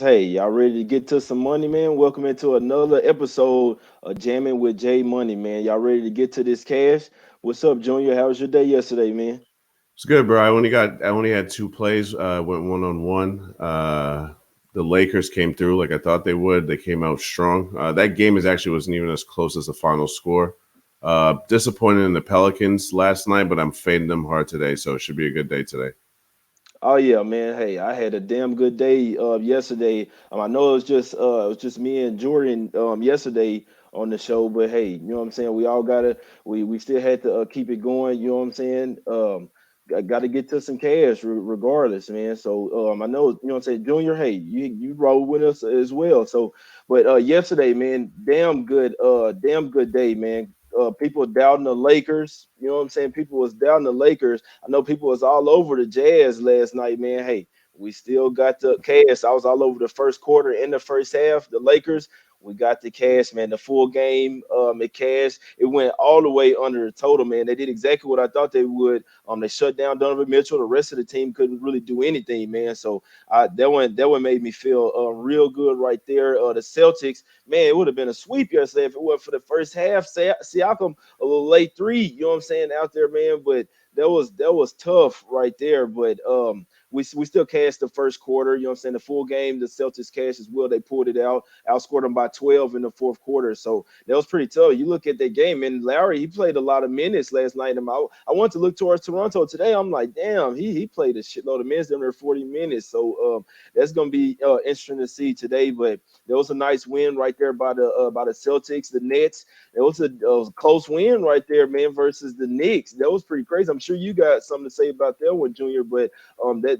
Hey, y'all ready to get to some money, man? Welcome into another episode of Jamming with Jay Money, man. Y'all ready to get to this cash? What's up, Junior? How was your day yesterday, man? It's good, bro. I only had two plays. Went 1-on-1. The Lakers came through like I thought they would. They came out strong. That game is actually wasn't even as close as the final score. Disappointed in the Pelicans last night, but I'm fading them hard today, so it should be a good day today. Oh yeah, man. Hey, I had a damn good day yesterday. I know it was just me and Jordan yesterday on the show, but hey, you know what I'm saying? We all gotta we still had to keep it going, you know what I'm saying? Got to get to some cash regardless, man. So I know, you know what I'm saying, Junior, hey, you roll with us as well. So but yesterday, man, damn good day, man. People doubting the Lakers, you know what I'm saying? People was doubting the Lakers. I know people was all over the Jazz last night, man. Hey, we still got the cash. I was all over the first quarter and the first half. The Lakers, we got the cash, man. The full game, it cash. It went all the way under the total, man. They did exactly what I thought they would. They shut down Donovan Mitchell. The rest of the team couldn't really do anything, man. So that one made me feel real good right there. The Celtics, man, it would have been a sweep yesterday if it wasn't for the first half. Siakam a little late three, you know what I'm saying, out there, man. But that was tough right there. But we still cashed the first quarter, you know what I'm saying. The full game, the Celtics cashed as well. They pulled it out, outscored them by 12 in the fourth quarter. So that was pretty tough. You look at that game, and Lowry, he played a lot of minutes last night. And I want to look towards Toronto today. I'm like, damn, he played a shitload of minutes, them there 40 minutes. So that's gonna be interesting to see today. But there was a nice win right there by the Celtics, the Nets. It was a close win right there, man, versus the Knicks. That was pretty crazy. I'm sure you got something to say about that one, Junior. But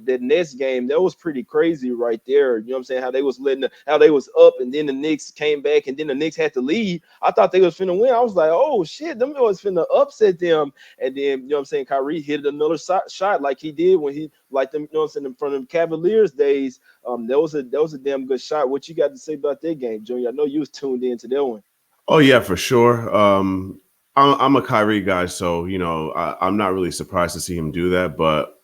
that Nets game, that was pretty crazy right there. You know what I'm saying? How they was how they was up, and then the Knicks came back, and then the Knicks had to lead. I thought they was finna win. I was like, oh shit, them was finna upset them. And then you know what I'm saying, Kyrie hit another shot like he did when he like them, you know what I'm saying, in front of them Cavaliers days. That was a damn good shot. What you got to say about that game, Junior? I know you was tuned into that one. Oh yeah, for sure. I'm a Kyrie guy, so I'm not really surprised to see him do that. But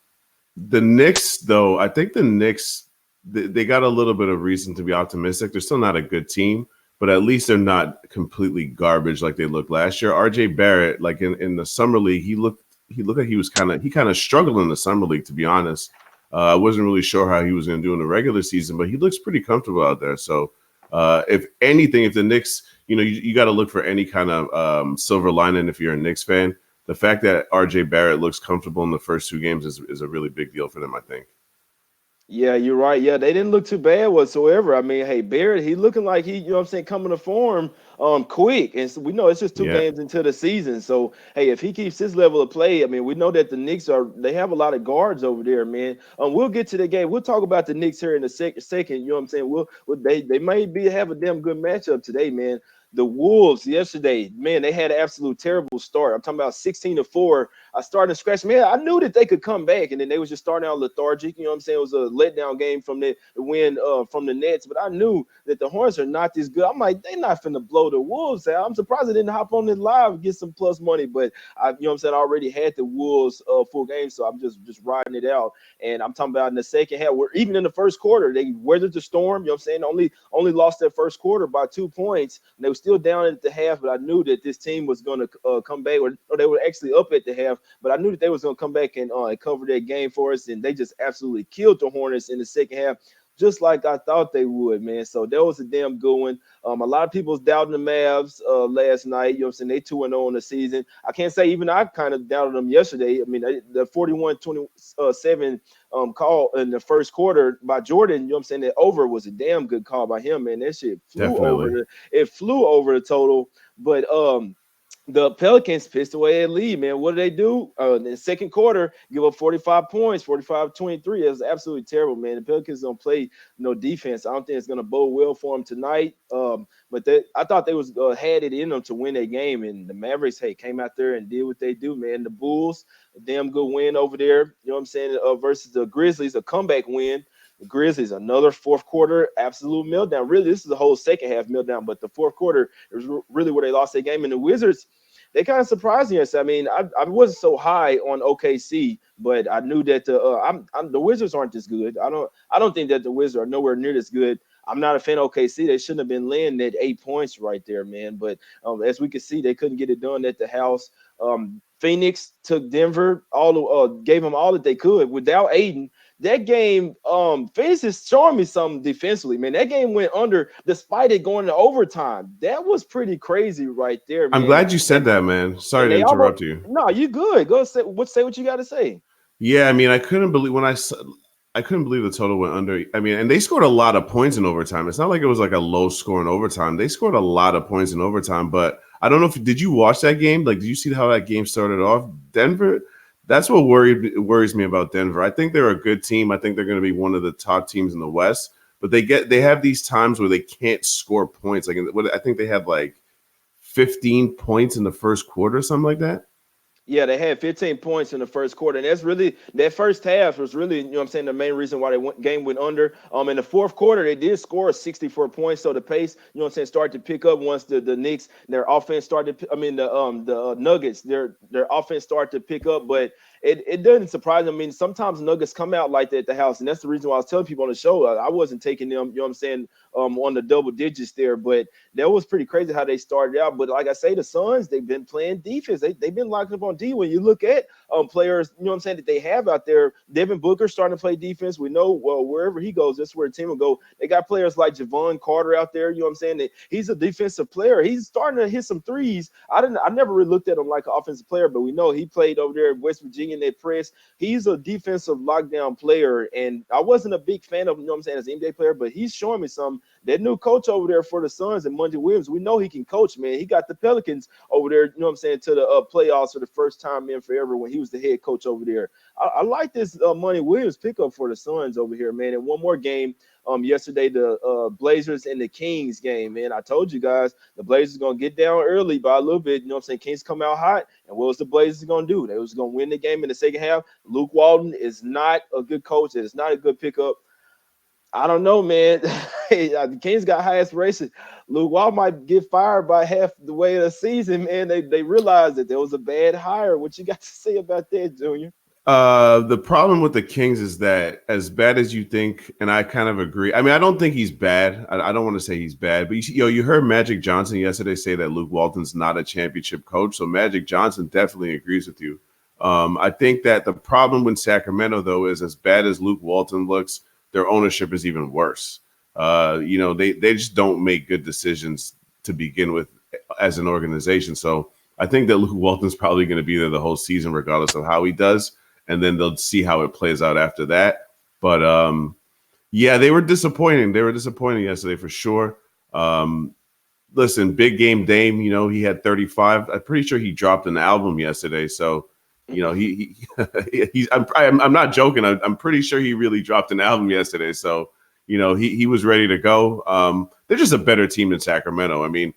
the Knicks, though, I think the Knicks they got a little bit of reason to be optimistic. They're still not a good team, but at least they're not completely garbage like they looked last year. RJ Barrett, like in the summer league, he looked like he kind of struggled in the summer league, to be honest. I wasn't really sure how he was going to do in the regular season, but he looks pretty comfortable out there. So if anything, if the Knicks, you got to look for any kind of silver lining if you're a Knicks fan. The fact that RJ Barrett looks comfortable in the first two games is a really big deal for them, I think. Yeah, you're right. Yeah, they didn't look too bad whatsoever. I mean, hey, Barrett, he looking like he, you know what I'm saying, coming to form quick. And so we know it's just two Yeah. games into the season. So, hey, if he keeps his level of play, I mean, we know that the Knicks they have a lot of guards over there, man. We'll get to the game. We'll talk about the Knicks here in a second, you know what I'm saying? They may have a damn good matchup today, man. The Wolves yesterday, man, they had an absolute terrible start. I'm talking about 16-4. I started scratching. Man, I knew that they could come back, and then they was just starting out lethargic. You know what I'm saying? It was a letdown game from the win from the Nets, but I knew that the Hornets are not this good. I'm like, they're not finna blow the Wolves out. I'm surprised they didn't hop on this live and get some plus money, but you know what I'm saying? I already had the Wolves full game, so I'm just riding it out. And I'm talking about in the second half, where even in the first quarter, they weathered the storm. You know what I'm saying? Only lost that first quarter by 2 points. And they were still down at the half, but I knew that this team was going to come back, or they were actually up at the half. But I knew that they was going to come back and cover that game for us, and they just absolutely killed the Hornets in the second half, just like I thought they would, man. So that was a damn good one. A lot of people's doubting the Mavs last night. You know what I'm saying? They 2-0 in the season. I can't say even I kind of doubted them yesterday. I mean, the 41-27 call in the first quarter by Jordan, you know what I'm saying? That over was a damn good call by him, man. That shit Definitely. flew over the total. But the Pelicans pissed away at lead, man. What did they do? In the second quarter, give up 45 points, 45-23. It was absolutely terrible, man. The Pelicans don't play no defense. I don't think it's going to bode well for them tonight. But I thought they was had it in them to win that game, and the Mavericks, hey, came out there and did what they do, man. The Bulls, a damn good win over there. You know what I'm saying? Versus the Grizzlies, a comeback win. The Grizzlies, another fourth quarter absolute meltdown. Really, this is the whole second half meltdown, but the fourth quarter is really where they lost their game. And the Wizards, they kind of surprising us. I mean, I wasn't so high on OKC, but I knew that the Wizards aren't this good. I don't think that the Wizards are nowhere near this good. I'm not a fan of OKC. They shouldn't have been laying that 8 points right there, man. But as we can see, they couldn't get it done at the house. Phoenix took Denver, gave them all that they could without Aiden. That game, Phoenix is showing me something defensively, man. That game went under despite it going to overtime. That was pretty crazy right there, I'm man. glad you said And that, man. and Sorry to they almost interrupt you. no, you good. Go say what you got to say. Yeah, I mean, I couldn't believe I couldn't believe the total went under. I mean, and they scored a lot of points in overtime. It's not like it was like a low score in overtime. They scored a lot of points in overtime. But I don't know if did you watch that game? Like, did you see how that game started off? Denver. That's what worries me about Denver. I think they're a good team. I think they're going to be one of the top teams in the West. But they have these times where they can't score points. Like I think they had like 15 points in the first quarter, something like that. Yeah, they had 15 points in the first quarter, and that's really that first half was really, what I'm saying, the main reason why game went under. In the fourth quarter, they did score 64 points, so the pace, what I'm saying, started to pick up once the Knicks their offense started. I mean the Nuggets their offense started to pick up, but it doesn't surprise me. I mean, sometimes Nuggets come out like that at the house, and that's the reason why I was telling people on the show I wasn't taking them, what I'm saying, on the double digits there, but that was pretty crazy how they started out. But like I say, the Suns, they've been playing defense. They've been locked up on D. When you look at players, what I'm saying, that they have out there, Devin Booker starting to play defense. We know, well, wherever he goes, that's where the team will go. They got players like Javon Carter out there, what I'm saying, that he's a defensive player. He's starting to hit some threes. I never really looked at him like an offensive player, but we know he played over there in West Virginia in that press. He's a defensive lockdown player, and I wasn't a big fan of him, what I'm saying, as an NBA player, but he's showing me some. That new coach over there for the Suns and Monty Williams, we know he can coach, man. He got the Pelicans over there, what I'm saying, to the playoffs for the first time in forever when he was the head coach over there. I like this Monty Williams pickup for the Suns over here, man. And one more game yesterday, the Blazers and the Kings game, man. I told you guys the Blazers going to get down early by a little bit. You know what I'm saying? Kings come out hot. And what was the Blazers going to do? They was going to win the game in the second half. Luke Walton is not a good coach. It is not a good pickup. I don't know, man. The Kings got high aspirations. Luke Wall might get fired by half the way of the season, man. They realized that there was a bad hire. What you got to say about that, Junior? The problem with the Kings is that as bad as you think, and I kind of agree. I mean, I don't think he's bad. I don't want to say he's bad, but you heard Magic Johnson yesterday say that Luke Walton's not a championship coach. So Magic Johnson definitely agrees with you. I think that the problem with Sacramento, though, is as bad as Luke Walton looks, their ownership is even worse. They just don't make good decisions to begin with as an organization. So I think that Luke Walton's probably going to be there the whole season, regardless of how he does. And then they'll see how it plays out after that. But yeah, they were disappointing. They were disappointing yesterday for sure. Listen, big game Dame, he had 35. I'm pretty sure he dropped an album yesterday. So, he's. I'm not joking. I'm pretty sure he really dropped an album yesterday. So, he was ready to go. They're just a better team than Sacramento. I mean,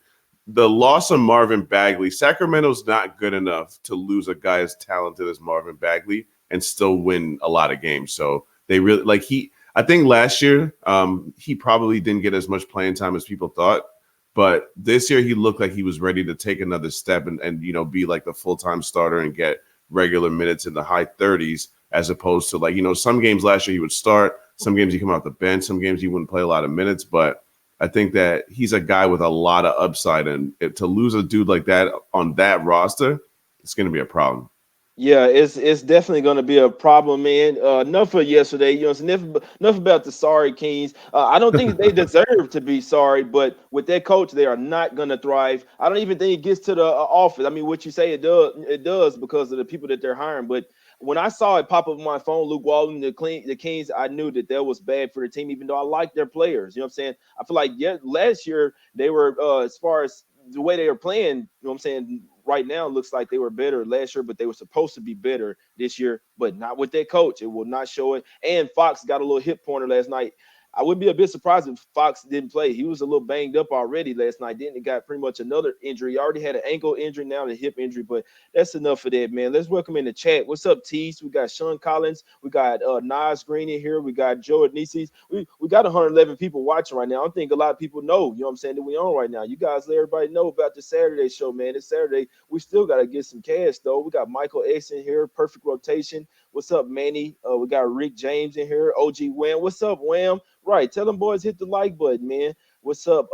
the loss of Marvin Bagley, Sacramento's not good enough to lose a guy as talented as Marvin Bagley and still win a lot of games. So they really I think last year he probably didn't get as much playing time as people thought. But this year he looked like he was ready to take another step and be like the full-time starter and get regular minutes in the high 30s, as opposed to some games last year he would start, some games he come off the bench, some games he wouldn't play a lot of minutes. But I think that he's a guy with a lot of upside, and to lose a dude like that on that roster, it's going to be a problem. Yeah, it's definitely going to be a problem, man. Enough for yesterday. Enough about the sorry Kings. I don't think they deserve to be sorry, but with that coach, they are not going to thrive. I don't even think it gets to the office. I mean, what you say it does because of the people that they're hiring. But when I saw it pop up on my phone, Luke Walton, the Kings, I knew that was bad for the team, even though I like their players. You know what I'm saying? I feel like last year they were, as far as the way they were playing, you know what I'm saying? Right now, it looks like they were better last year, but they were supposed to be better this year, but not with that coach. It will not show it. And Fox got a little hip pointer last night. I wouldn't be a bit surprised if Fox didn't play. He was a little banged up already last night. Then he got pretty much another injury. He already had an ankle injury, now the hip injury. But that's enough of that, man. Let's welcome in the chat. What's up, Tease? We got Sean Collins. We got Nas Green in here. We got Joe Adnisis. We got 111 people watching right now. I think a lot of people know, you know what I'm saying, that we on right now. You guys let everybody know about the Saturday show, man. It's Saturday. We still got to get some cash, though. We got Michael X in here. Perfect rotation. What's up, Manny? We got Rick James in here. OG Wham. What's up, Wham? Right. Tell them boys hit the like button, man. What's up?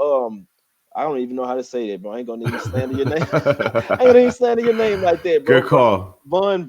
I don't even know how to say that, bro. I ain't gonna even slander your name. I ain't gonna even slander your name like that, bro. Good call. Von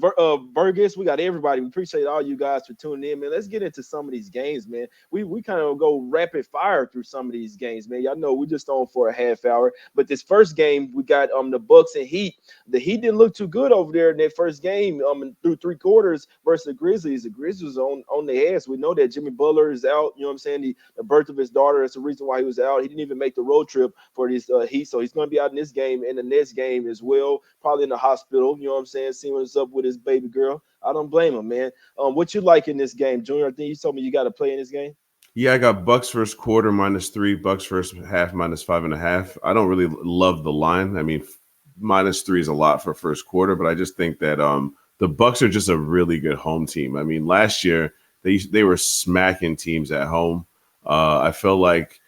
Burgess, we got everybody. We appreciate all you guys for tuning in, man. Let's get into some of these games, man. We kind of go rapid fire through some of these games, man. Y'all know we just on for a half hour, but this first game we got the Bucks and Heat. The Heat didn't look too good over there in that first game through 3 quarters versus the Grizzlies. The Grizzlies on their ass. We know that Jimmy Butler is out. You know what I'm saying? The birth of his daughter. That's the reason why he was out. He didn't even make the road trip for this Heat, so he's going to be out in this game and the next game as well. Probably in the hospital. You know what I'm saying? Seeing what's up with his baby girl. I don't blame him, man. What you like in this game, Junior? I think you told me you got to play in this game. Yeah, I got Bucks first quarter -3, Bucks first half -5.5. I don't really love the line. I mean, -3 is a lot for first quarter, but I just think that the Bucks are just a really good home team. I mean, last year they were smacking teams at home. I felt like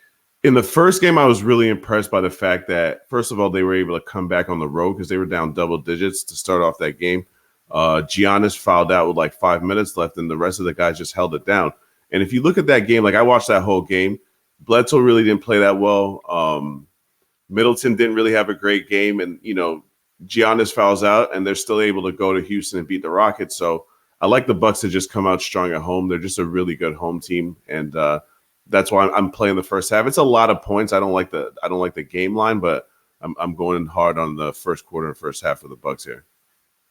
in the first game I was really impressed by the fact that first of all they were able to come back on the road because they were down double digits to start off that game. Giannis fouled out with like 5 minutes left, and the rest of the guys just held it down. And if you look at that game, like I watched that whole game, Bledsoe really didn't play that well. Middleton didn't really have a great game, and Giannis fouls out, and they're still able to go to Houston and beat the Rockets. So I like the Bucks to just come out strong at home. They're just a really good home team, and that's why I'm playing the first half. It's a lot of points. I don't like the game line, but I'm going hard on the first quarter and first half of the Bucks here.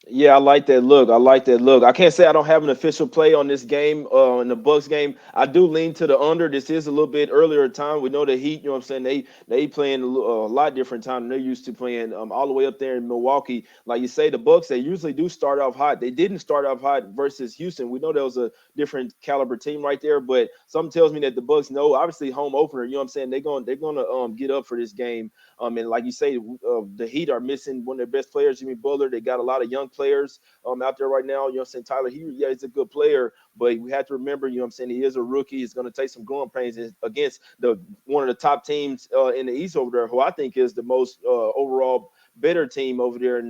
Yeah, I like that look. I like that look. I can't say I don't have an official play on this game, in the Bucks game. I do lean to the under. This is a little bit earlier time. We know the Heat, you know what I'm saying? They playing a lot different time than they're used to playing all the way up there in Milwaukee. Like you say, the Bucks, they usually do start off hot. They didn't start off hot versus Houston. We know there was a different caliber team right there, but something tells me that the Bucks know, obviously home opener, you know what I'm saying? They're gonna get up for this game. And like you say, the Heat are missing one of their best players, Jimmy Butler. They got a lot of young players out there right now. You know what I'm saying? Tyler, he's a good player, but we have to remember, you know what I'm saying, he is a rookie. He's going to take some growing pains against the one of the top teams in the East over there, who I think is the most overall better team over there in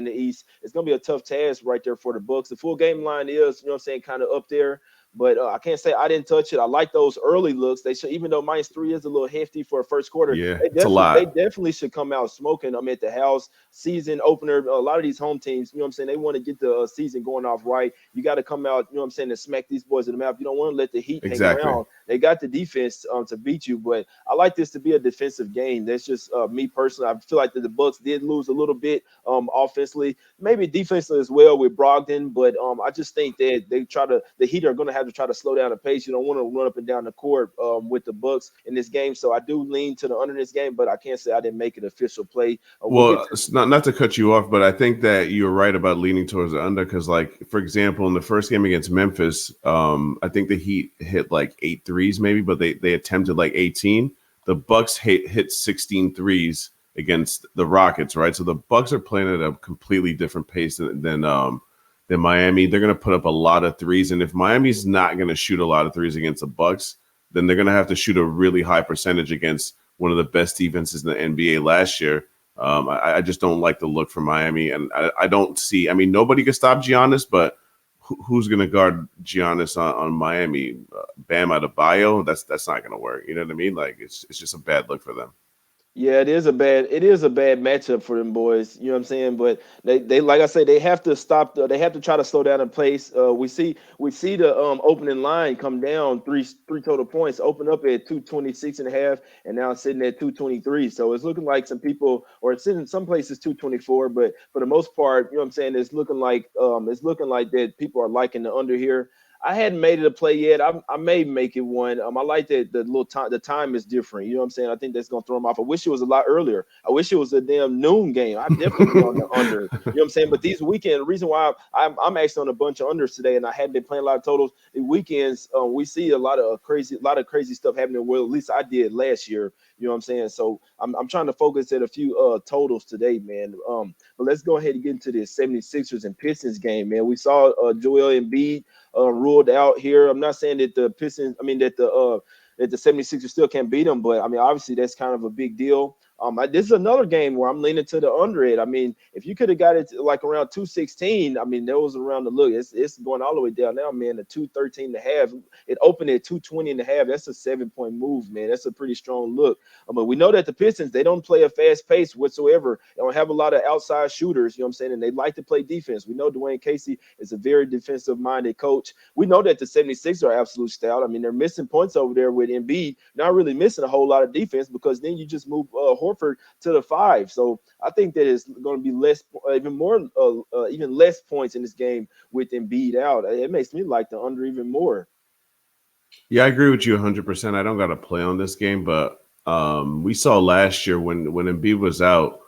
the East. It's going to be a tough task right there for the Bucks. The full game line is, you know what I'm saying, kind of up there. But I can't say I didn't touch it. I like those early looks. They should, even though -3 is a little hefty for a first quarter, Yeah, they it's a lot. definitely should come out smoking. I'm at the house season opener. A lot of these home teams, you know what I'm saying, they want to get the season going off right. You got to come out, you know what I'm saying, and smack these boys in the mouth. You don't want to let the Heat hang Exactly. around. They got the defense to beat you, but I like this to be a defensive game. That's just me personally. I feel like that the Bucks did lose a little bit offensively, maybe defensively as well with Brogdon, but I just think that the Heat are going to have to try to slow down the pace. You don't want to run up and down the court with the Bucks in this game. So I do lean to the under this game, but I can't say I didn't make an official play. We'll get Well, to it's not to cut you off, but I think that you're right about leaning towards the under because, like, for example, in the first game against Memphis, I think the Heat hit like 8 threes maybe, but they attempted like 18. The Bucks hit 16 threes against the Rockets, right? So the Bucks are playing at a completely different pace than Miami. They're going to put up a lot of threes, and if Miami's not going to shoot a lot of threes against the Bucks, then they're going to have to shoot a really high percentage against one of the best defenses in the NBA last year. I just don't like the look for Miami, and I don't see. I mean, nobody can stop Giannis, but who's going to guard Giannis on Miami? Bam Adebayo? That's not going to work. You know what I mean? Like it's just a bad look for them. Yeah, it is a bad matchup for them boys. You know what I'm saying? But they like I say, they have to stop. They have to try to slow down the pace. We see the opening line come down three total points, open up at 226 and a half, and now it's sitting at 223. So it's looking like some people, or it's sitting in some places 224, but for the most part, you know what I'm saying, it's looking like that people are liking the under here. I hadn't made it a play yet. I may make it one. I like that the little time. The time is different. You know what I'm saying? I think that's gonna throw them off. I wish it was a lot earlier. I wish it was a damn noon game. I'd definitely be on the under. You know what I'm saying? But these weekend, the reason why I'm actually on a bunch of unders today, and I hadn't been playing a lot of totals. The weekends, we see a lot of crazy stuff happening. Well, at least I did last year. You know what I'm saying? So I'm trying to focus at a few totals today, man. But let's go ahead and get into this 76ers and Pistons game, man. We saw Joel Embiid ruled out here. I'm not saying that the Pistons, I mean that the 76ers still can't beat them, but I mean obviously that's kind of a big deal. This is another game where I'm leaning to the under it. I mean, if you could have got it to like around 216, I mean, that was around the look. It's going all the way down now, man. The 213 and a half. It opened at 220 and a half. That's a 7-point move, man. That's a pretty strong look. But we know that the Pistons, they don't play a fast pace whatsoever. They don't have a lot of outside shooters, you know what I'm saying? And they like to play defense. We know Dwayne Casey is a very defensive minded coach. We know that the 76ers are absolute stout. I mean, they're missing points over there with Embiid, not really missing a whole lot of defense because then you just move Horford to the 5. So I think that it's going to be less, even less points in this game with Embiid out. It makes me like the under even more. Yeah, I agree with you 100%. I don't got to play on this game, but we saw last year when Embiid was out,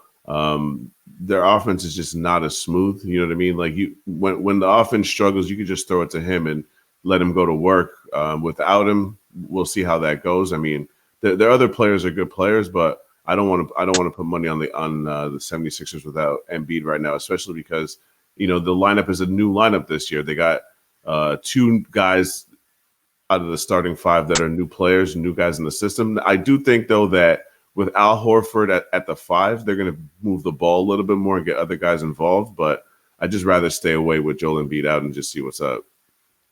their offense is just not as smooth. You know what I mean? Like when the offense struggles, you can just throw it to him and let him go to work. Without him, we'll see how that goes. I mean, their other players are good players, but I don't want to put money on the 76ers without Embiid right now, especially because the lineup is a new lineup this year. They got two guys out of the starting five that are new players, new guys in the system. I do think, though, that with Al Horford at the 5, they're going to move the ball a little bit more and get other guys involved. But I'd just rather stay away with Joel Embiid out and just see what's up.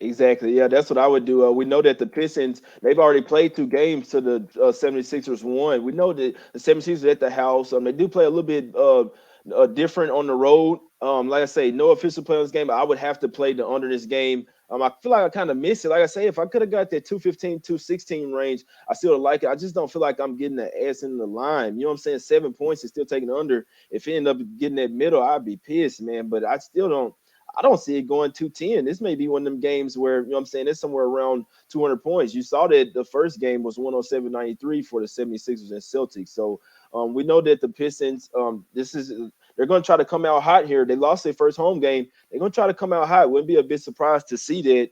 Exactly. Yeah, that's what I would do. We know that the Pistons, they've already played 2 games to the 76ers won. We know that the 76ers at the house. They do play a little bit different on the road. Like I say, no official play on this game, but I would have to play the under this game. I feel like I kind of miss it. Like I say, if I could have got that 215, 216 range, I still like it. I just don't feel like I'm getting the ass in the line. You know what I'm saying? 7 points is still taking the under. If it end up getting that middle, I'd be pissed, man. But I don't see it going 210. This may be one of them games where, you know what I'm saying, it's somewhere around 200 points. You saw that the first game was 107-93 for the 76ers and Celtics. So we know that the Pistons, they're going to try to come out hot here. They lost their first home game. They're going to try to come out hot. Wouldn't be a bit surprised to see that,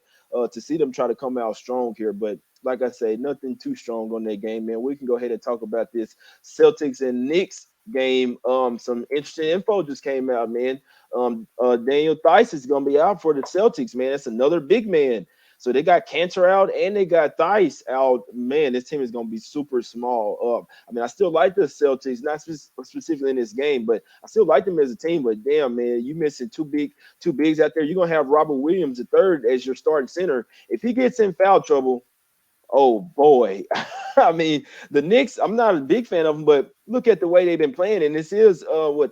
to see them try to come out strong here. But like I say, nothing too strong on that game, man. We can go ahead and talk about this Celtics and Knicks game. Some interesting info just came out, man. Daniel Theis is going to be out for the Celtics, man. That's another big man. So they got Cantor out and they got Theis out. Man, this team is going to be super small. I mean, I still like the Celtics, not specifically in this game, but I still like them as a team. But damn, man, you missing two bigs out there. You're going to have Robert Williams III as your starting center. If he gets in foul trouble, oh boy. I mean, the Knicks, I'm not a big fan of them, but look at the way they've been playing. And this is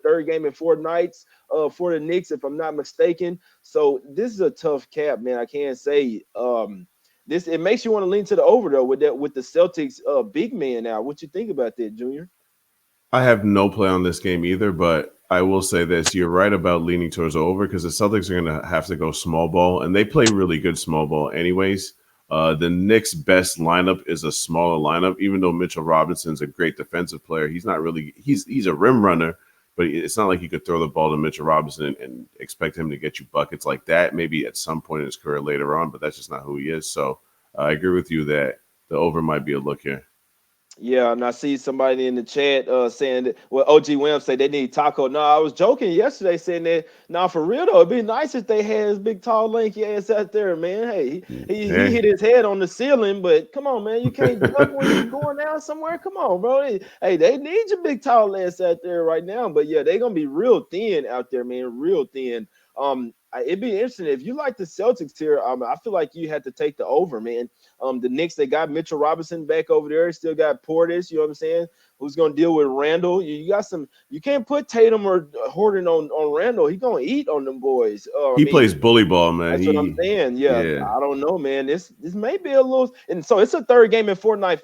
third game in 4 nights for the Knicks, if I'm not mistaken. So this is a tough cap, man. I can't say this. It makes you want to lean to the over though with the Celtics big man now. What you think about that, Junior? I have no play on this game either, but I will say this. You're right about leaning towards over because the Celtics are going to have to go small ball, and they play really good small ball anyways. The Knicks' best lineup is a smaller lineup, even though Mitchell Robinson's a great defensive player. He's not really – he's a rim runner, but it's not like you could throw the ball to Mitchell Robinson and expect him to get you buckets like that, maybe at some point in his career later on, but that's just not who he is. So I agree with you that the over might be a look here. Yeah, and I see somebody in the chat saying that, well, OG Williams say they need Taco. No, I was joking yesterday saying that, no, for real though, it'd be nice if they had his big, tall, lanky ass out there, man. Hey, he hit his head on the ceiling, but come on, man, you can't dunk when you're going down somewhere. Come on, bro. Hey, they need your big, tall ass out there right now. But yeah, they're gonna be real thin out there, man, real thin. It'd be interesting if you like the Celtics here. I feel like you had to take the over, man. The Knicks, they got Mitchell Robinson back over there. Still got Portis, you know what I'm saying? Who's going to deal with Randall? You got some. You can't put Tatum or Horton on Randall. He's going to eat on them boys. He plays bully ball, man. That's what I'm saying. Yeah, I don't know, man. This may be a little. And so it's a third game in Fortnite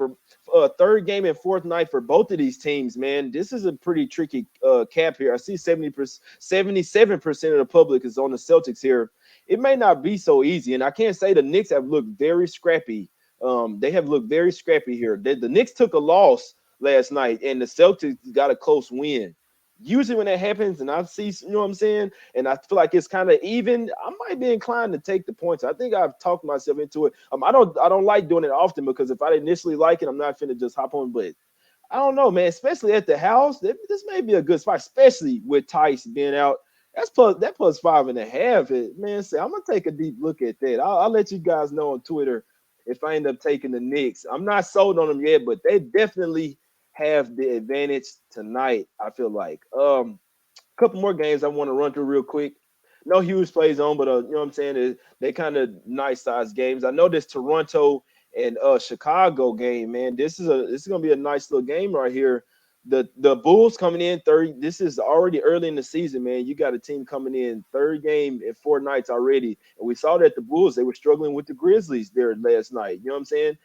third game and fourth night for both of these teams, man. This is a pretty tricky cap here. I see 70%, 77% of the public is on the Celtics here. It may not be so easy, and I can't say the Knicks have looked very scrappy. They have looked very scrappy here. The Knicks took a loss last night, and the Celtics got a close win. Usually when that happens, and I see, you know what I'm saying, and I feel like it's kind of even, I might be inclined to take the points. I think I've talked myself into it. I don't like doing it often because if I initially like it, I'm not finna just hop on. But I don't know, man. Especially at the house, this may be a good spot, especially with Tice being out. That plus 5.5. Man, say I'm gonna take a deep look at that. I'll let you guys know on Twitter if I end up taking the Knicks. I'm not sold on them yet, but they definitely have the advantage tonight. I feel like. Couple more games I want to run through real quick. No huge plays on, but you know what I'm saying? They kind of nice size games. I know this Toronto and Chicago game, man. This is gonna be a nice little game right here. The Bulls coming in third. This is already early in the season, man. You got a team coming in third game in 4 nights already, and we saw that the Bulls they were struggling with the Grizzlies there last night. You know what I'm saying?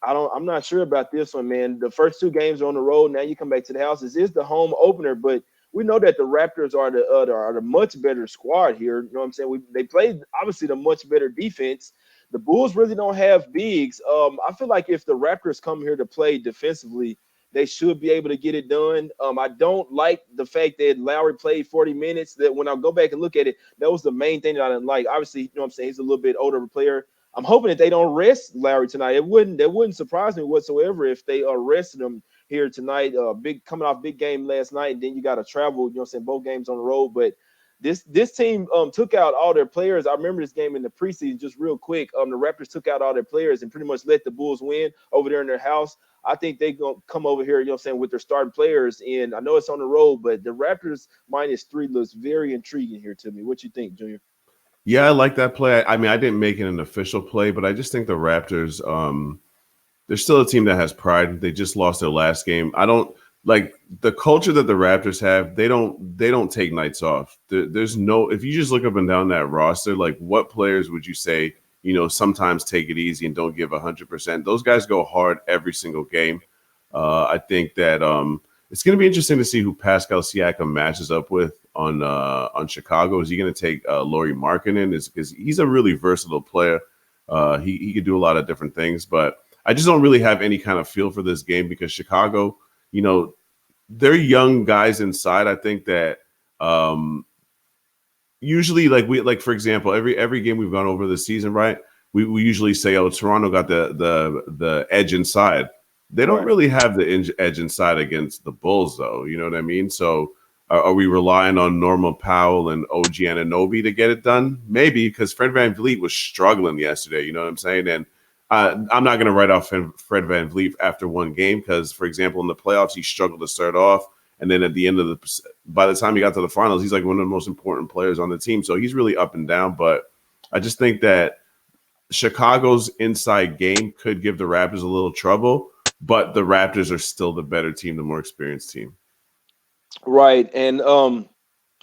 I'm not sure about this one, man. The first 2 games are on the road. Now you come back to the house. This is the home opener, but we know that the Raptors are the much better squad here. You know what I'm saying? They played obviously the much better defense. The Bulls really don't have bigs. I feel like if the Raptors come here to play defensively, they should be able to get it done. I don't like the fact that Lowry played 40 minutes. That when I go back and look at it, that was the main thing that I didn't like. Obviously, you know what I'm saying? He's a little bit older player. I'm hoping that they don't rest Lowry tonight. That wouldn't surprise me whatsoever if they arrested him here tonight. Big coming off big game last night, and then you got to travel. You know, what I'm saying both games on the road. But this team took out all their players. I remember this game in the preseason just real quick. The Raptors took out all their players and pretty much let the Bulls win over there in their house. I think they gonna come over here, you know what I'm saying, with their starting players. And I know it's on the road, but the Raptors -3 looks very intriguing here to me. What you think, Junior? Yeah, I like that play. I mean, I didn't make it an official play, but I just think the Raptors, they're still a team that has pride. They just lost their last game. I don't like the culture that the Raptors have. They don't take nights off. There's no, if you just look up and down that roster, like what players would you say, sometimes take it easy and don't give 100%? Those guys go hard every single game. I think that it's going to be interesting to see who Pascal Siakam matches up with on Chicago. Is he going to take Lauri Markkanen? Is he's a really versatile player. He could do a lot of different things, but I just don't really have any kind of feel for this game because Chicago, they're young guys inside. I think that usually, like for example, every game we've gone over this season, right? We usually say, oh, Toronto got the edge inside. They don't really have the edge inside against the Bulls, though. You know what I mean? So are we relying on Norman Powell and OG Anunoby to get it done? Maybe, because Fred VanVleet was struggling yesterday. You know what I'm saying? And I'm not going to write off Fred VanVleet after one game because, for example, in the playoffs, he struggled to start off. And then at the end of by the time he got to the finals, he's like one of the most important players on the team. So he's really up and down. But I just think that Chicago's inside game could give the Raptors a little trouble. But the Raptors are still the better team, the more experienced team. Right. And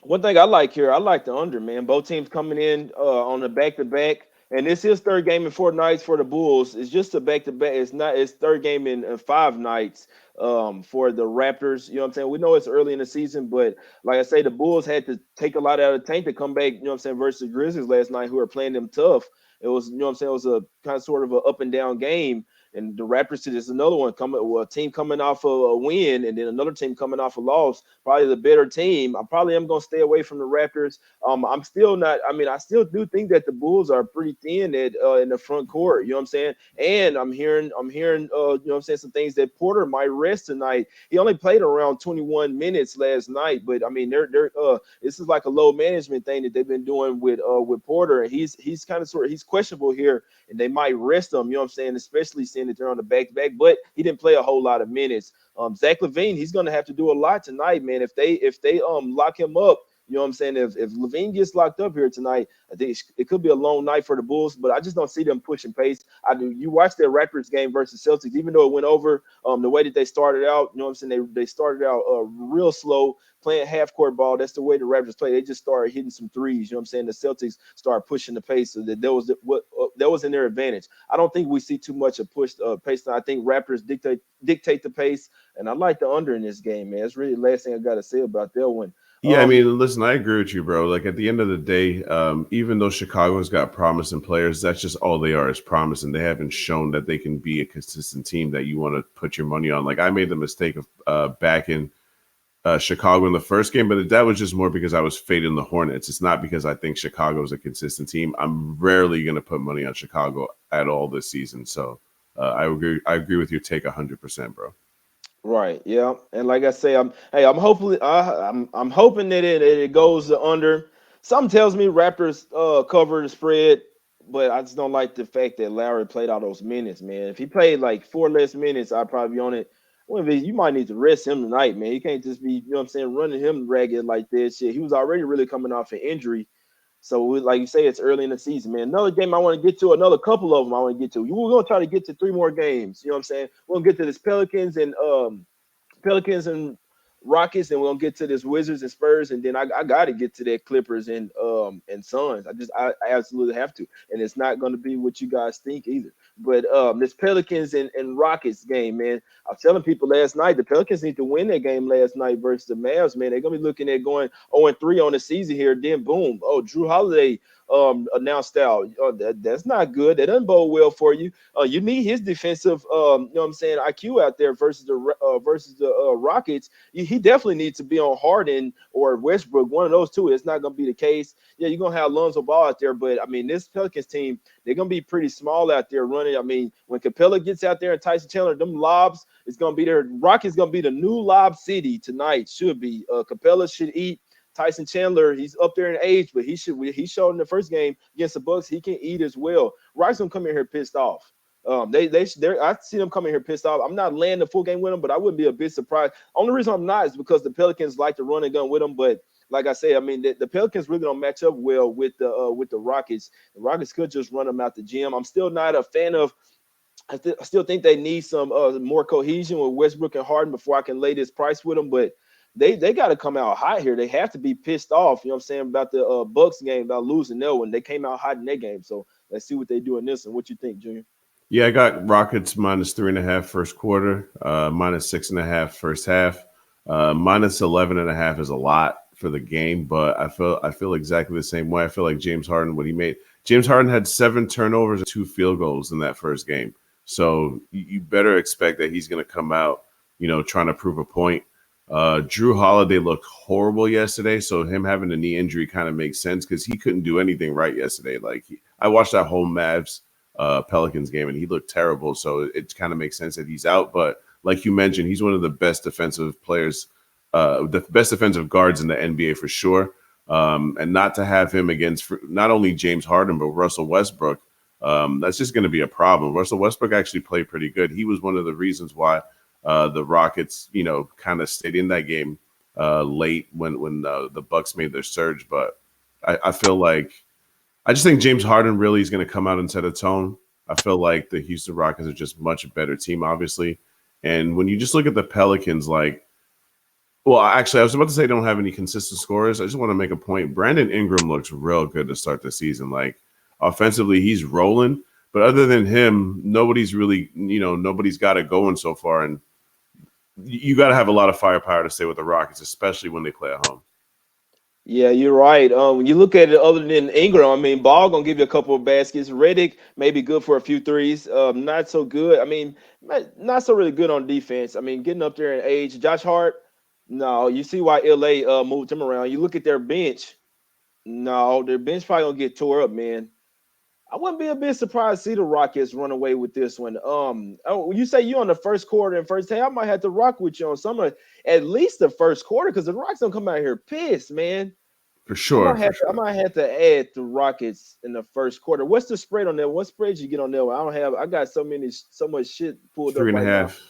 one thing I like here, I like the under, man. Both teams coming in on a back to back. And this is third game in 4 nights for the Bulls. It's just a back to back. It's third game in 5 nights for the Raptors. You know what I'm saying? We know it's early in the season, but like I say, the Bulls had to take a lot out of the tank to come back, you know what I'm saying, versus the Grizzlies last night, who are playing them tough. It was, you know what I'm saying, it was a kind of sort of an up and down game. And the Raptors is another one a team coming off of a win, and then another team coming off a loss. Probably the better team. I probably am going to stay away from the Raptors. I'm still not. I mean, I still do think that the Bulls are pretty thin at in the front court. You know what I'm saying? And I'm hearing. You know what I'm saying, some things that Porter might rest tonight. He only played around 21 minutes last night, but I mean, this is like a low management thing that they've been doing with Porter, and he's he's questionable here, and they might rest him. You know what I'm saying? Especially seeing that they're on the back-to-back, but he didn't play a whole lot of minutes. Zach LaVine, he's going to have to do a lot tonight, man. If they lock him up, You know what I'm saying? If Levine gets locked up here tonight, I think it could be a long night for the Bulls, but I just don't see them pushing pace. I do. You watch their Raptors game versus Celtics, even though it went over, the way that they started out, you know what I'm saying? They started out real slow, playing half court ball. That's the way the Raptors play. They just started hitting some threes. You know what I'm saying? The Celtics started pushing the pace, so that was in their advantage. I don't think we see too much of push pace. I think Raptors dictate the pace, and I like the under in this game, man. It's really the last thing I got to say about that one. Yeah, I mean, listen, I agree with you, bro. Like at the end of the day, even though Chicago's got promising players, that's just all they are is promising. They haven't shown that they can be a consistent team that you want to put your money on. Like I made the mistake of backing Chicago in the first game, but that was just more because I was fading the Hornets. It's not because I think Chicago is a consistent team. I'm rarely going to put money on Chicago at all this season. So I agree. I agree with your take 100%, bro. Right. Yeah. And like I say, I'm hoping that it goes to under. Something tells me Raptors cover the spread, but I just don't like the fact that Lowry played all those minutes, man. If he played like four less minutes, I'd probably be on it. Well, you might need to rest him tonight, man. You can't just be, you know what I'm saying, running him ragged like this. Shit. He was already really coming off an injury. So, like you say, it's early in the season, man. Another game I want to get to, another couple of them I want to get to. We're going to try to get to three more games. You know what I'm saying? We're going to get to this Pelicans and Rockets, and we're gonna get to this Wizards and Spurs, and then I got to get to that Clippers and Suns. I absolutely have to, and it's not gonna be what you guys think either. But this Pelicans and Rockets game, man, I was telling people last night the Pelicans need to win that game last night versus the Mavs, man. They're gonna be looking at going 0-3 on the season here. Then boom, oh Drew Holiday announced out. That's not good. That doesn't bode well for you. You need his defensive, you know what I'm saying, IQ out there versus the Rockets. He definitely needs to be on Harden or Westbrook, one of those two. It's not going to be the case. Yeah, you're going to have Lonzo Ball out there, but I mean, this Pelicans team, they're going to be pretty small out there running. I mean, when Capella gets out there and Tyson Chandler, them lobs, it's going to be there. Rockets going to be the new lob city tonight. Should be. Capella should eat. Tyson Chandler, he's up there in age, but he showed in the first game against the Bucks he can eat as well. Rock's gonna come in here pissed off. I see them coming here pissed off. I'm not laying the full game with them, but I wouldn't be a bit surprised. Only reason I'm not is because the Pelicans like to run and gun with them. But like I say, I mean the Pelicans really don't match up well with the Rockets. The Rockets could just run them out the gym. I'm still not a fan of. I still think they need some more cohesion with Westbrook and Harden before I can lay this price with them. But they got to come out hot here. They have to be pissed off, you know what I'm saying, about the Bucks game, about losing that one. They came out hot in that game. So let's see what they do in this one. What you think, Junior? Yeah, I got Rockets -3.5 first quarter, -6.5 first half, -11.5 is a lot for the game, but I feel exactly the same way. I feel like James Harden had 7 turnovers and 2 field goals in that first game. So you better expect that he's going to come out, trying to prove a point. Drew Holiday looked horrible yesterday, so him having a knee injury kind of makes sense because he couldn't do anything right yesterday. I watched that whole Mavs Pelicans game, and he looked terrible. So it kind of makes sense that he's out. But like you mentioned, he's one of the best defensive players, the best defensive guards in the NBA for sure. And not to have him against not only James Harden, but Russell Westbrook, that's just going to be a problem. Russell Westbrook actually played pretty good. He was one of the reasons why the Rockets, kind of stayed in that game late when the Bucks made their surge. But I feel like I just think James Harden really is going to come out and set a tone. I feel like the Houston Rockets are just much better team, obviously. And when you just look at the Pelicans, actually, I was about to say they don't have any consistent scorers. I just want to make a point. Brandon Ingram looks real good to start the season. Offensively, he's rolling. But other than him, nobody's really, nobody's got it going so far. And you got to have a lot of firepower to stay with the Rockets, especially when they play at home. Yeah, you're right. When you look at it, other than Ingram, I mean, Ball gonna give you a couple of baskets. Reddick may be good for a few threes. Not so good. I mean, not so really good on defense. I mean, getting up there in age. Josh Hart, no. You see why LA moved him around. You look at their bench. No, their bench probably gonna get tore up, man. I wouldn't be a bit surprised to see the Rockets run away with this one. You say you on the first quarter and first half, I might have to rock with you on some of at least the first quarter because the Rockets don't come out here pissed, man. For sure. I might have to add the Rockets in the first quarter. What's the spread on that? What spread you get on that one? I got so much shit pulled up right 3.5.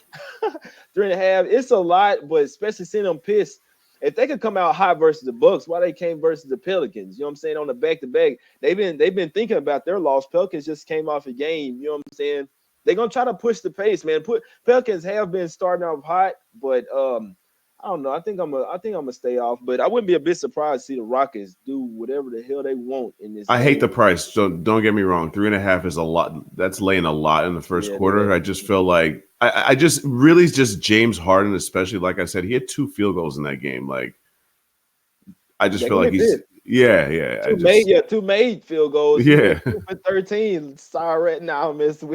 now. 3.5. It's a lot, but especially seeing them pissed. if they could come out hot versus the Bucks, why they came versus the Pelicans? You know what I'm saying? On the back to back, they've been thinking about their loss. Pelicans just came off a game. You know what I'm saying? They're gonna try to push the pace, man. Pelicans have been starting off hot, but I don't know. I think I'm gonna stay off, but I wouldn't be a bit surprised to see the Rockets do whatever the hell they want in this I hate game. the price. So don't get me wrong. 3.5 is a lot. That's laying a lot in the first Yeah, that quarter. I ain't. just feel like I just really just James Harden, especially like I said, he had 2 field goals in that game. Like I just Yeah, feel he like had he's this. yeah. I Two made, just yeah, two made field goals. He went yeah. 2 for 13. Sorry, right now, Mister.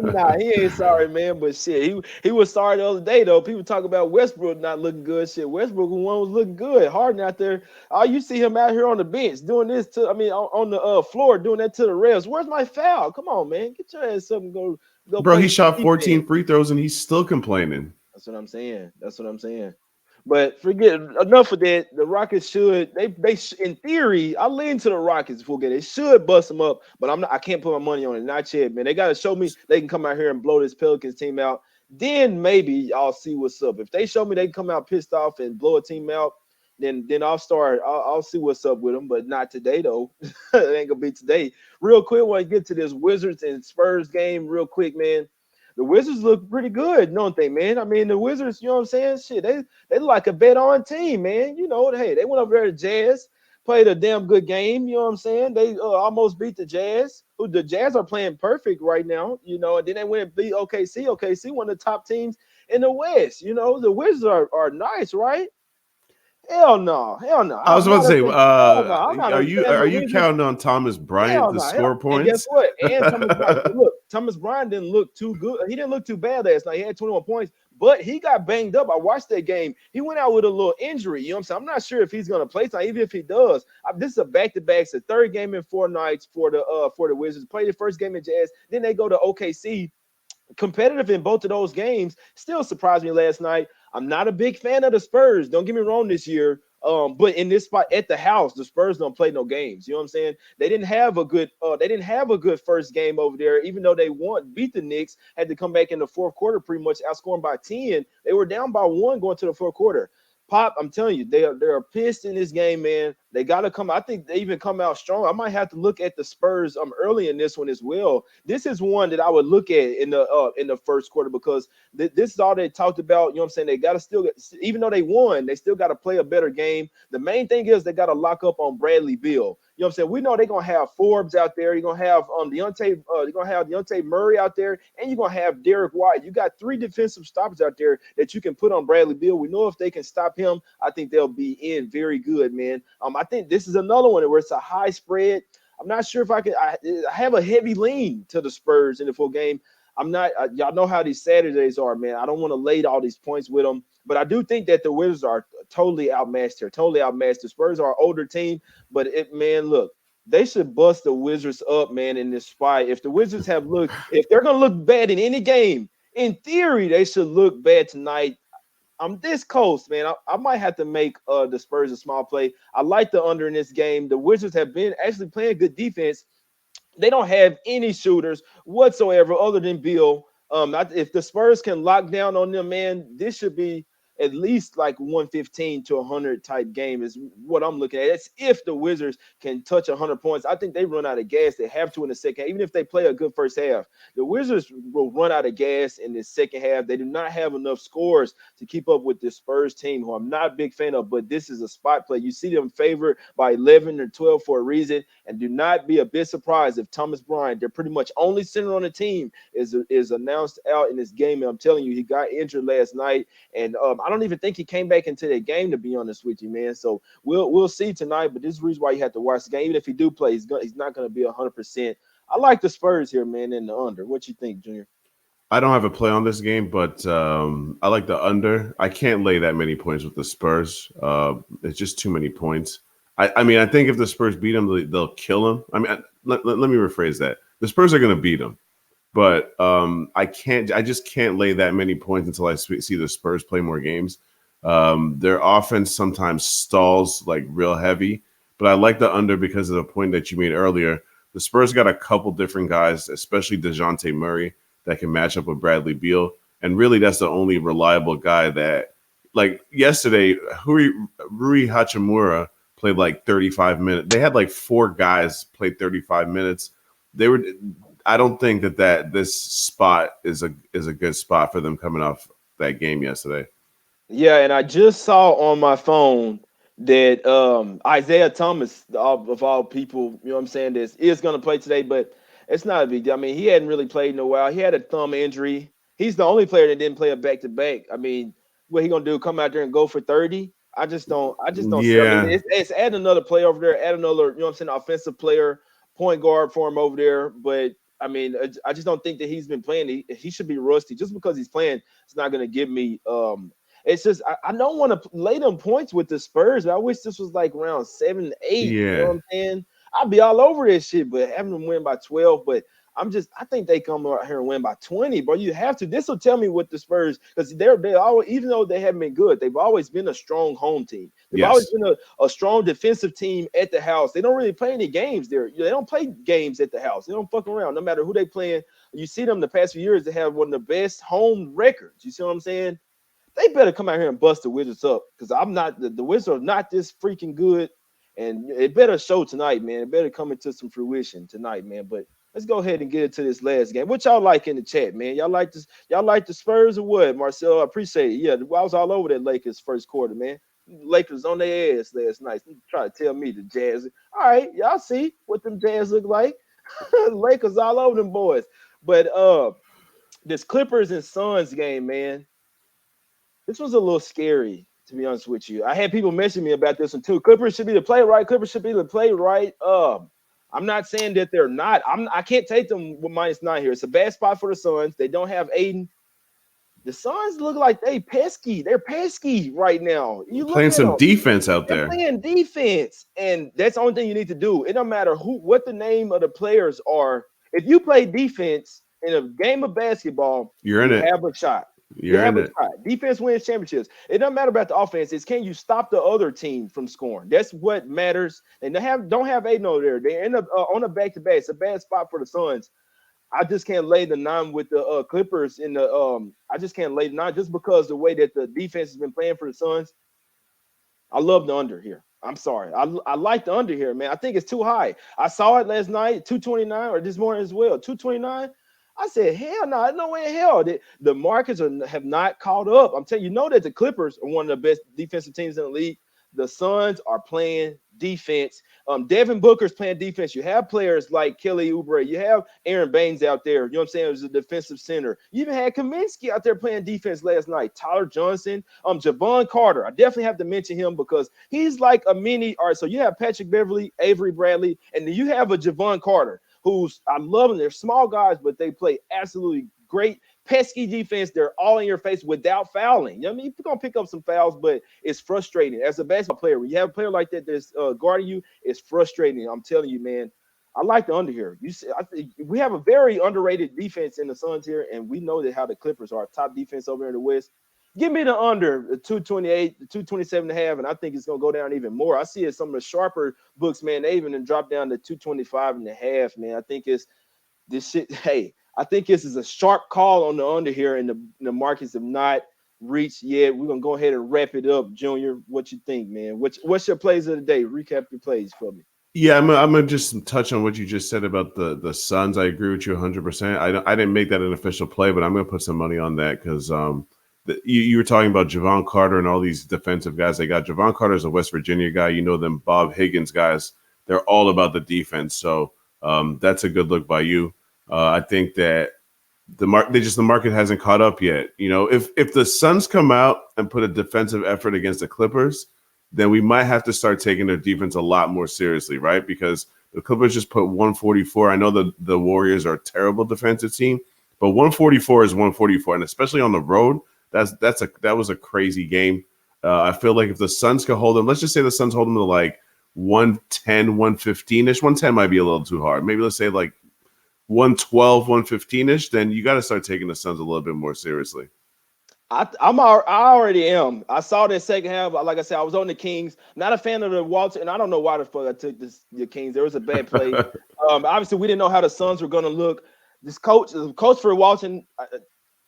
Nah, he ain't sorry, man. But shit, he was sorry the other day though. People talk about Westbrook not looking good. Shit, Westbrook one was looking good. Harden out there. Oh, you see him out here on the bench doing this to. I mean, on the floor doing that to the refs. Where's my foul? Come on, man, get your ass up and go Bro, play he some shot defense. 14 free throws and he's still complaining. That's what I'm saying. That's what I'm saying. But forget enough of that. The Rockets should in theory, I lean to the Rockets before game. They should bust them up, but I can't put my money on it. Not yet, man. They got to show me they can come out here and blow this Pelicans team out. Then maybe I'll see what's up. If they show me they can come out pissed off and blow a team out, then I'll start. I'll see what's up with them, but not today though. It ain't gonna be today. Real quick, when I get to this Wizards and Spurs game, real quick, man. The Wizards look pretty good, don't they, man? I mean, the Wizards, you know what I'm saying? Shit, they like a bet on team, man. You know, hey, they went over there to Jazz, played a damn good game. You know what I'm saying? They almost beat the Jazz. Who the Jazz are playing perfect right now, you know, and then they went and beat OKC. OKC, one of the top teams in the West. You know, the Wizards are nice, right? Hell no, hell no. I was I'm about to not a say, big hell no. I'm not are a you fan of are the you Wizards. counting on Thomas Bryant Hell to no, hell. score And guess points? what? And Thomas Bryant, look, Thomas Bryant didn't look too good. He didn't look too bad last night. He had 21 points, but he got banged up. I watched that game. He went out with a little injury. You know what I'm saying? I'm not sure if he's going to play tonight. Even if he does, this is a back-to-back. It's the third game in 4 nights for the Wizards. Played the first game in Jazz. Then they go to OKC, competitive in both of those games. Still surprised me last night. I'm not a big fan of the Spurs. Don't get me wrong this year. But in this spot at the house, the Spurs don't play no games. You know what I'm saying? They didn't have a good first game over there, even though they beat the Knicks, had to come back in the fourth quarter, pretty much outscoring by 10. They were down by 1 going to the fourth quarter. Pop, I'm telling you, they are pissed in this game, man. They got to come. I think they even come out strong. I might have to look at the Spurs early in this one as well. This is one that I would look at in the first quarter because this is all they talked about. You know what I'm saying? They got to still, even though they won, they still got to play a better game. The main thing is they got to lock up on Bradley Beal. You know what I'm saying? We know they're gonna have Forbes out there. You're gonna have Deontay Murray out there, and you're gonna have Derek White. You got 3 defensive stoppers out there that you can put on Bradley Beal. We know if they can stop him, I think they'll be in very good, man. I think this is another one where it's a high spread. I'm not sure if I can. I have a heavy lean to the Spurs in the full game. I'm not. Y'all know how these Saturdays are, man. I don't want to lay all these points with them, but I do think that the Wizards are totally outmatched here. Totally outmatched. The Spurs are an older team, but man, look, they should bust the Wizards up, man, in this spot. If they're gonna look bad in any game, in theory, they should look bad tonight. I'm this close, man. I might have to make the Spurs a small play. I like the under in this game. The Wizards have been actually playing good defense. They don't have any shooters whatsoever other than Bill. If the Spurs can lock down on them, man, this should be at least like 115 to 100 type game is what I'm looking at. That's if the Wizards can touch 100 points. I think they run out of gas. They have to in the second half. Even if they play a good first half, the Wizards will run out of gas in the second half. They do not have enough scores to keep up with the Spurs team, who I'm not a big fan of, but this is a spot play. You see them favored by 11 or 12 for a reason, and do not be a bit surprised if Thomas Bryant, they're pretty much only center on the team, is announced out in this game. And I'm telling you, he got injured last night, and I don't even think he came back into that game, to be honest with you, man. So we'll see tonight, but this is the reason why you have to watch the game. Even if he do play, he's not going to be 100%. I like the Spurs here, man, in the under. What you think, Junior? I don't have a play on this game, but I like the under. I can't lay that many points with the Spurs. It's just too many points. I mean, I think if the Spurs beat them, they'll kill them. I mean, let me rephrase that. The Spurs are going to beat them, but I can't. I just can't lay that many points until I see the Spurs play more games. Their offense sometimes stalls like real heavy, but I like the under because of the point that you made earlier. The Spurs got a couple different guys, especially DeJounte Murray, that can match up with Bradley Beal. And really, that's the only reliable guy that, like yesterday, Rui Hachimura played like 35 minutes. They had like four guys play 35 minutes. They were. I don't think that this spot is a good spot for them coming off that game yesterday. Yeah, and I just saw on my phone that Isaiah Thomas, of all people, you know what I'm saying, this is going to play today, but it's not a big deal. I mean, he hadn't really played in a while. He had a thumb injury. He's the only player that didn't play a back to back. I mean, what he gonna do? Come out there and go for 30? I just don't see. I mean, Yeah, it's add another player over there, add another, you know what I'm saying, offensive player, point guard for him over there. But I mean, I just don't think that he's been playing. He should be rusty just because he's playing. It's not gonna give me it's just I don't want to lay them points with the Spurs. I wish this was like around 7, 8. You know what yeah, I'm saying? I'd be all over this shit, but having them win by 12. But I think they come out here and win by 20, bro. You have to. This will tell me what the Spurs, because they always, even though they haven't been good, they've always been a strong home team. They've always yes, been a strong defensive team at the house. They don't really play any games there. They don't play games at the house. They don't fuck around. No matter who they playing. You see them the past few years, they have one of the best home records. You see what I'm saying? They better come out here and bust the Wizards up, because I'm not the Wizards are not this freaking good, and it better show tonight, man. It better come into some fruition tonight, man. But let's go ahead and get into this last game. What y'all like in the chat, man? Y'all like this? Y'all like the Spurs or what, Marcel? I appreciate it. Yeah, I was all over that Lakers first quarter, man. Lakers on their ass last night. Try to tell me the Jazz. All right, y'all see what them Jazz look like. Lakers all over them boys. But this Clippers and Suns game, man. This was a little scary, to be honest with you. I had people messaging me about this one too. Clippers should be the play right. Clippers should be the play right. I'm not saying that they're not. I can't take them with -9 here. It's a bad spot for the Suns. They don't have Aiden. The Suns look like they pesky. They're pesky right now. You look playing at some them. defense out They're there. playing defense, and that's the only thing you need to do. It don't matter what the name of the players are. If you play defense in a game of basketball, You're in you it. have a shot. You You're have in a it. shot. Defense wins championships. It doesn't matter about the offense. It's can you stop the other team from scoring? That's what matters. And they don't have Aiden over there. They end up on a back to back. It's a bad spot for the Suns. I just can't lay the 9 with the Clippers in the. I just can't lay the 9 just because the way that the defense has been playing for the Suns. I love the under here. I'm sorry. I like the under here, man. I think it's too high. I saw it last night, 229, or this morning as well, 229. I said, hell no, no way in hell. The markets have not caught up. I'm telling you, that the Clippers are one of the best defensive teams in the league. The Suns are playing defense. Devin Booker's playing defense. You have players like Kelly Oubre. You have Aaron Baines out there. You know what I'm saying? As a defensive center. You even had Kaminsky out there playing defense last night. Tyler Johnson, Javon Carter. I definitely have to mention him because he's like a mini. All right, so you have Patrick Beverly, Avery Bradley, and then you have a Javon Carter, who's I love them. They're small guys, but they play absolutely great pesky defense. They're all in your face without fouling. You know what I mean? You're gonna pick up some fouls, but it's frustrating as a basketball player. When you have a player like that that's guarding you, it's frustrating. I'm telling you, man. I like the under here. You see, I think we have a very underrated defense in the Suns here, and we know that how the Clippers are top defense over in the West. Give me the under the 228, the 227 and a half, and I think it's gonna go down even more. I see it some of the sharper books, man. They even dropped down to 225 and a half, man. I think it's this shit. Hey, I think this is a sharp call on the under here, and the markets have not reached yet. We're gonna go ahead and wrap it up, Junior. What you think, man? What's your plays of the day? Recap your plays for me. Yeah, I'm gonna just touch on what you just said about the Suns. I agree with you 100%. I didn't make that an official play, but I'm gonna put some money on that because you were talking about Javon Carter and all these defensive guys. They got Javon Carter is a West Virginia guy. You know them Bob Higgins guys. They're all about the defense. So that's a good look by you. I think that the market hasn't caught up yet. You know, if the Suns come out and put a defensive effort against the Clippers, then we might have to start taking their defense a lot more seriously, right? Because the Clippers just put 144. I know the Warriors are a terrible defensive team, but 144 is 144, and especially on the road, that was a crazy game. I feel like if the Suns could hold them, let's just say the Suns hold them to like 110, 115-ish. 110 might be a little too hard. Maybe let's say like 112, 115-ish, then you got to start taking the Suns a little bit more seriously. I already am. I saw that second half. Like I said, I was on the Kings. Not a fan of the Walter, and I don't know why the fuck I took the Kings. There was a bad play. Obviously, we didn't know how the Suns were going to look. The coach for Walton.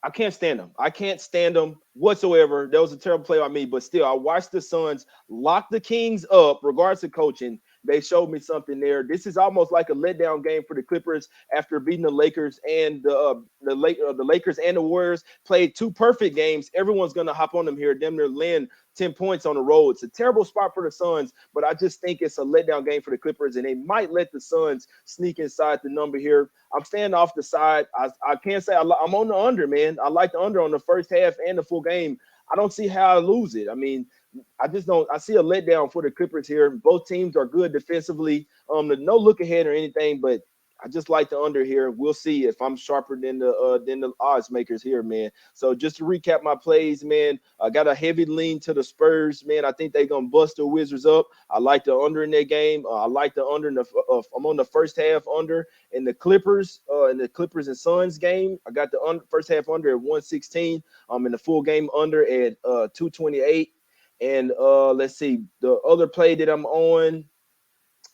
I can't stand them. I can't stand them whatsoever. That was a terrible play on me, but still, I watched the Suns lock the Kings up, regardless of coaching. They showed me something there. This is almost like a letdown game for the Clippers after beating the Lakers and the Lakers and the Warriors played two perfect games. Everyone's gonna hop on them here. Them they're laying 10 points on the road. It's a terrible spot for the Suns, but I just think it's a letdown game for the Clippers, and they might let the Suns sneak inside the number here. I'm staying off the side. I can't say I'm on the under, man. I like the under on the first half and the full game. I don't see how I lose it. I mean, I just don't. I see a letdown for the Clippers here. Both teams are good defensively. No look ahead or anything, but I just like the under here. We'll see if I'm sharper than the odds makers here, man. So just to recap my plays, man, I got a heavy lean to the Spurs, man. I think they're gonna bust the Wizards up. I like the under in that game. I like the under in the. I'm on the first half under in the Clippers and Suns game. I got the first half under at 116. In the full game under at 228. And let's see the other play that I'm on.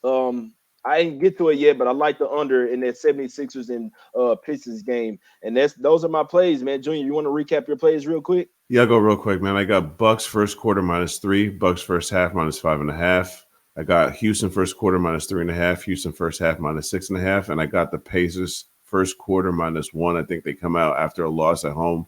Um, I didn't get to it yet, but I like the under in that 76ers and Pistons game. And those are my plays, man. Junior, you want to recap your plays real quick? Yeah, I'll go real quick, man. I got Bucks first quarter -3, Bucks first half -5.5. I got Houston first quarter -3.5, Houston first half -6.5, and I got the Pacers first quarter -1. I think they come out after a loss at home.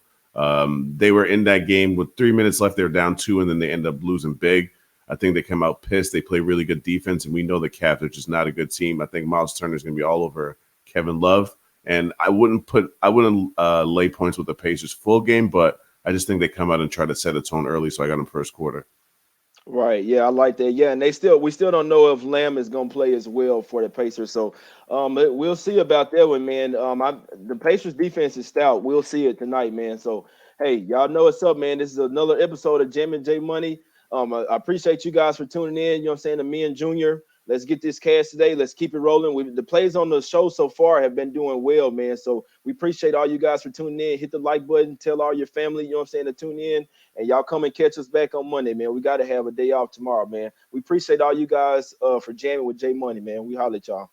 They were in that game with 3 minutes left. They were down 2, and then they end up losing big. I think they come out pissed. They play really good defense, and we know the Cavs are just not a good team. I think Miles Turner is going to be all over Kevin Love, and I wouldn't lay points with the Pacers full game, but I just think they come out and try to set a tone early, so I got them first quarter. Right. Yeah, I like that. Yeah, and we still don't know if Lamb is gonna play as well for the Pacers. So we'll see about that one, man. The Pacers defense is stout. We'll see it tonight, man. So hey, y'all know what's up, man. This is another episode of Jam and J Money. I appreciate you guys for tuning in. You know what I'm saying? To me and Junior. Let's get this cash today. Let's keep it rolling. The plays on the show so far have been doing well, man. So we appreciate all you guys for tuning in. Hit the like button. Tell all your family, you know what I'm saying, to tune in. And y'all come and catch us back on Monday, man. We got to have a day off tomorrow, man. We appreciate all you guys for jamming with J Money, man. We holler at y'all.